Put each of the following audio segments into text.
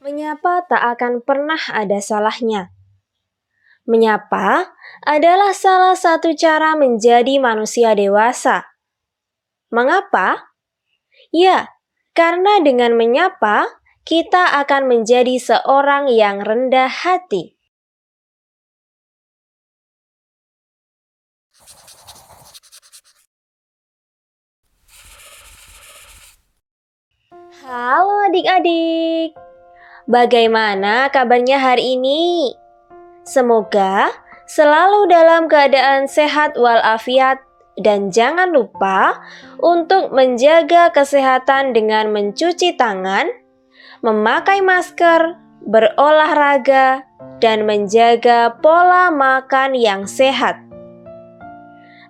Menyapa tak akan pernah ada salahnya. Menyapa adalah salah satu cara menjadi manusia dewasa. Mengapa? Ya, karena dengan menyapa, kita akan menjadi seorang yang rendah hati. Halo adik-adik, bagaimana kabarnya hari ini? Semoga selalu dalam keadaan sehat walafiat dan jangan lupa untuk menjaga kesehatan dengan mencuci tangan, memakai masker, berolahraga, dan menjaga pola makan yang sehat.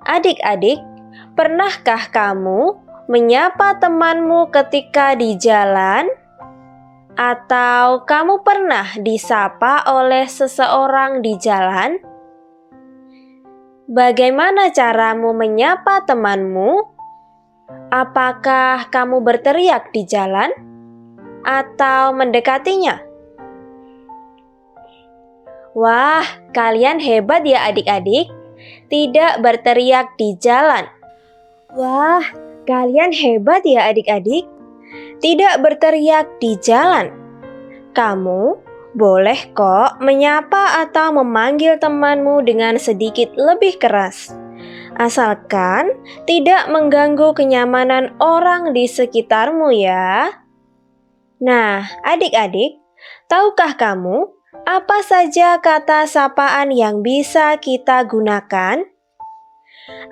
Adik-adik, pernahkah kamu menyapa temanmu ketika di jalan? Atau kamu pernah disapa oleh seseorang di jalan? Bagaimana caramu menyapa temanmu? Apakah kamu berteriak di jalan atau mendekatinya? Wah, kalian hebat ya adik-adik, tidak berteriak di jalan. Wah, kalian hebat ya adik-adik, tidak berteriak di jalan. Kamu boleh kok menyapa atau memanggil temanmu dengan sedikit lebih keras, asalkan tidak mengganggu kenyamanan orang di sekitarmu ya. Nah, adik-adik, tahukah kamu apa saja kata sapaan yang bisa kita gunakan?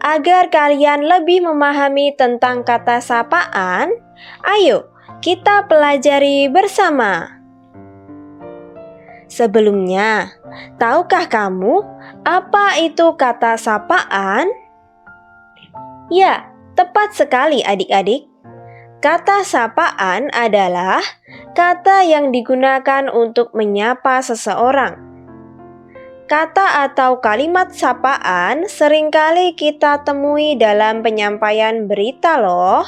Agar kalian lebih memahami tentang kata sapaan, ayo kita pelajari bersama. Sebelumnya, tahukah kamu apa itu kata sapaan? Ya, tepat sekali adik-adik. Kata sapaan adalah kata yang digunakan untuk menyapa seseorang. Kata atau kalimat sapaan seringkali kita temui dalam penyampaian berita loh.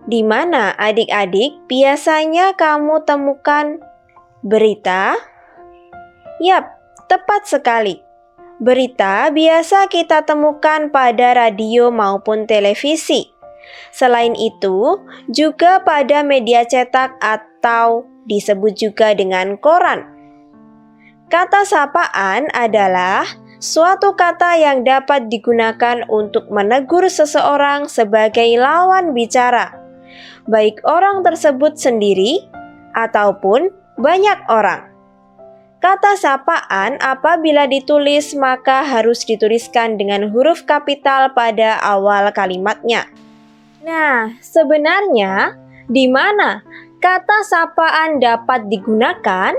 Di mana adik-adik biasanya kamu temukan berita? Yap, tepat sekali. Berita biasa kita temukan pada radio maupun televisi. Selain itu, juga pada media cetak atau disebut juga dengan koran. Kata sapaan adalah suatu kata yang dapat digunakan untuk menegur seseorang sebagai lawan bicara, baik orang tersebut sendiri ataupun banyak orang. Kata sapaan apabila ditulis maka harus dituliskan dengan huruf kapital pada awal kalimatnya. Nah, sebenarnya di mana kata sapaan dapat digunakan?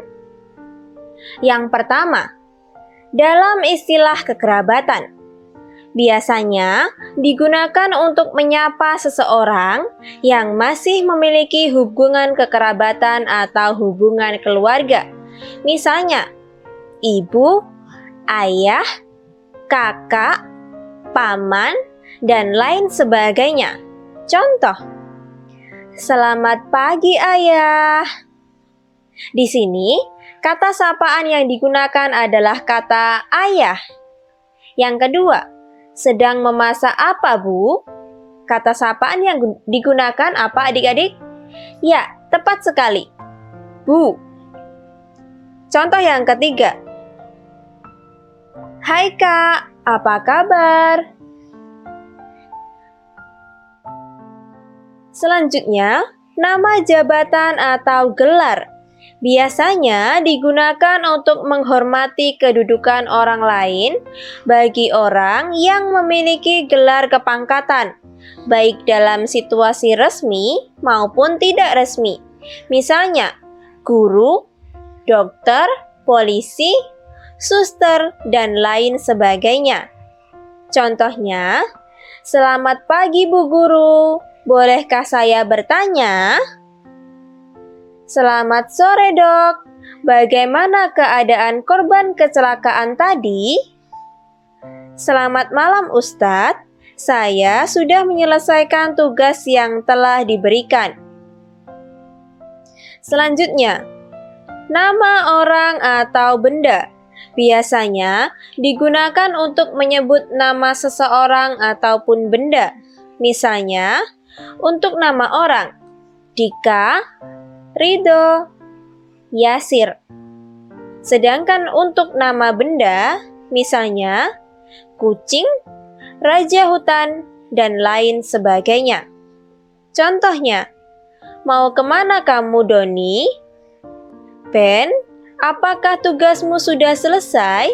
Yang pertama, dalam istilah kekerabatan. Biasanya digunakan untuk menyapa seseorang yang masih memiliki hubungan kekerabatan atau hubungan keluarga. Misalnya, ibu, ayah, kakak, paman, dan lain sebagainya. Contoh, selamat pagi ayah. Di sini, kata sapaan yang digunakan adalah kata ayah. Yang kedua, sedang memasak apa bu? Kata sapaan yang digunakan apa adik-adik? Ya, tepat sekali, bu. Contoh yang ketiga, hai kak, apa kabar? Selanjutnya, nama jabatan atau gelar. Biasanya digunakan untuk menghormati kedudukan orang lain bagi orang yang memiliki gelar kepangkatan, baik dalam situasi resmi maupun tidak resmi. Misalnya, guru, dokter, polisi, suster, dan lain sebagainya. Contohnya, selamat pagi Bu Guru, bolehkah saya bertanya? Selamat sore dok, bagaimana keadaan korban kecelakaan tadi? Selamat malam Ustadz, saya sudah menyelesaikan tugas yang telah diberikan. Selanjutnya, Nama orang atau benda biasanya digunakan untuk menyebut nama seseorang ataupun benda. Misalnya, untuk nama orang, Dika, Ridho, Yasir. Sedangkan untuk nama benda, misalnya kucing, raja hutan, dan lain sebagainya. Contohnya, mau kemana kamu, Doni? Ben, apakah tugasmu sudah selesai?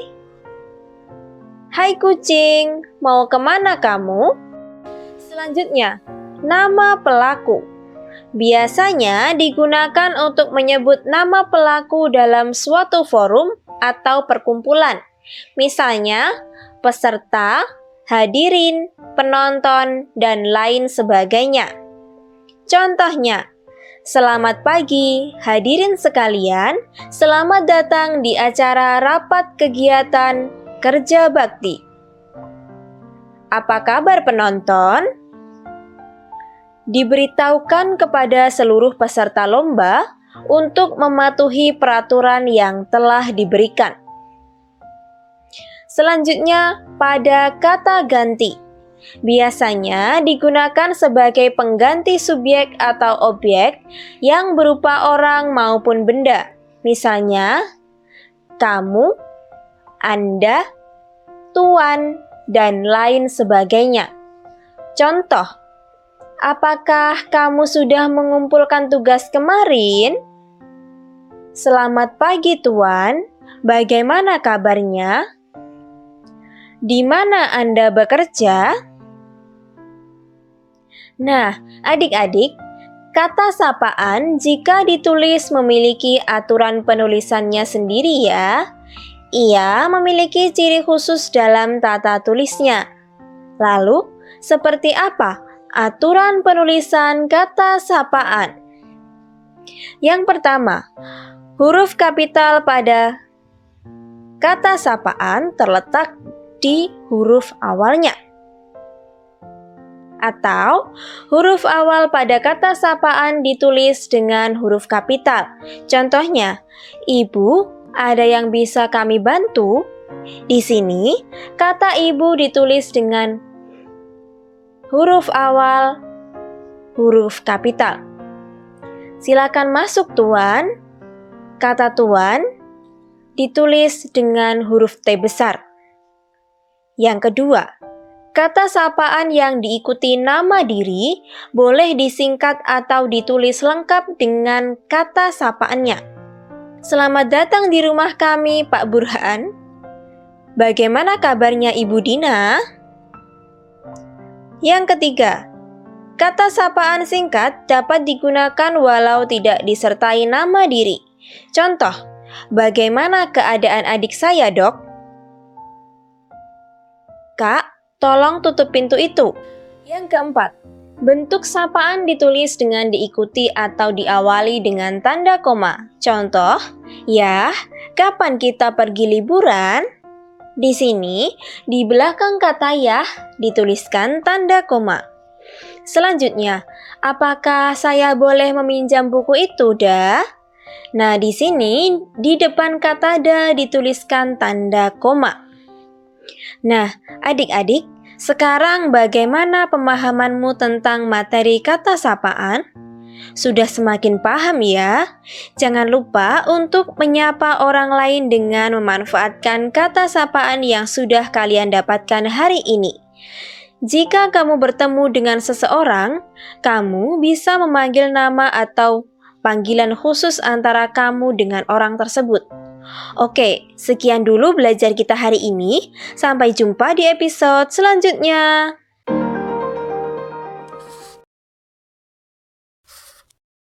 Hai kucing, mau kemana kamu? Selanjutnya, nama pelaku. Biasanya digunakan untuk menyebut nama pelaku dalam suatu forum atau perkumpulan. Misalnya, peserta, hadirin, penonton, dan lain sebagainya. Contohnya, selamat pagi, hadirin sekalian. Selamat datang di acara rapat kegiatan kerja bakti. Apa kabar penonton? Diberitahukan kepada seluruh peserta lomba untuk mematuhi peraturan yang telah diberikan. Selanjutnya, pada kata ganti. Biasanya digunakan sebagai pengganti subjek atau objek yang berupa orang maupun benda. Misalnya, kamu, Anda, Tuan, dan lain sebagainya. Contoh, apakah kamu sudah mengumpulkan tugas kemarin? Selamat pagi, Tuan. Bagaimana kabarnya? Di mana Anda bekerja? Nah, adik-adik, kata sapaan jika ditulis memiliki aturan penulisannya sendiri ya. Ia memiliki ciri khusus dalam tata tulisnya. Lalu, seperti apa aturan penulisan kata sapaan? Yang pertama, huruf kapital pada kata sapaan terletak di huruf awalnya. Atau huruf awal pada kata sapaan ditulis dengan huruf kapital. Contohnya, Ibu, ada yang bisa kami bantu? Di sini, kata ibu ditulis dengan huruf awal, huruf kapital. Silakan masuk, Tuan. Kata Tuan ditulis dengan huruf T besar. Yang kedua, kata sapaan yang diikuti nama diri boleh disingkat atau ditulis lengkap dengan kata sapaannya. Selamat datang di rumah kami, Pak Burhan. Bagaimana kabarnya Ibu Dina? Yang ketiga, kata sapaan singkat dapat digunakan walau tidak disertai nama diri. Contoh, bagaimana keadaan adik saya, Dok? Kak, tolong tutup pintu itu. Yang keempat, bentuk sapaan ditulis dengan diikuti atau diawali dengan tanda koma. Contoh, Yah, kapan kita pergi liburan? Di sini, di belakang kata Yah dituliskan tanda koma. Selanjutnya, apakah saya boleh meminjam buku itu, Da? Nah, di sini di depan kata Da dituliskan tanda koma. Nah, adik-adik, sekarang bagaimana pemahamanmu tentang materi kata sapaan? Sudah semakin paham ya? Jangan lupa untuk menyapa orang lain dengan memanfaatkan kata sapaan yang sudah kalian dapatkan hari ini. Jika kamu bertemu dengan seseorang, kamu bisa memanggil nama atau panggilan khusus antara kamu dengan orang tersebut. Oke, sekian dulu belajar kita hari ini. Sampai jumpa di episode selanjutnya.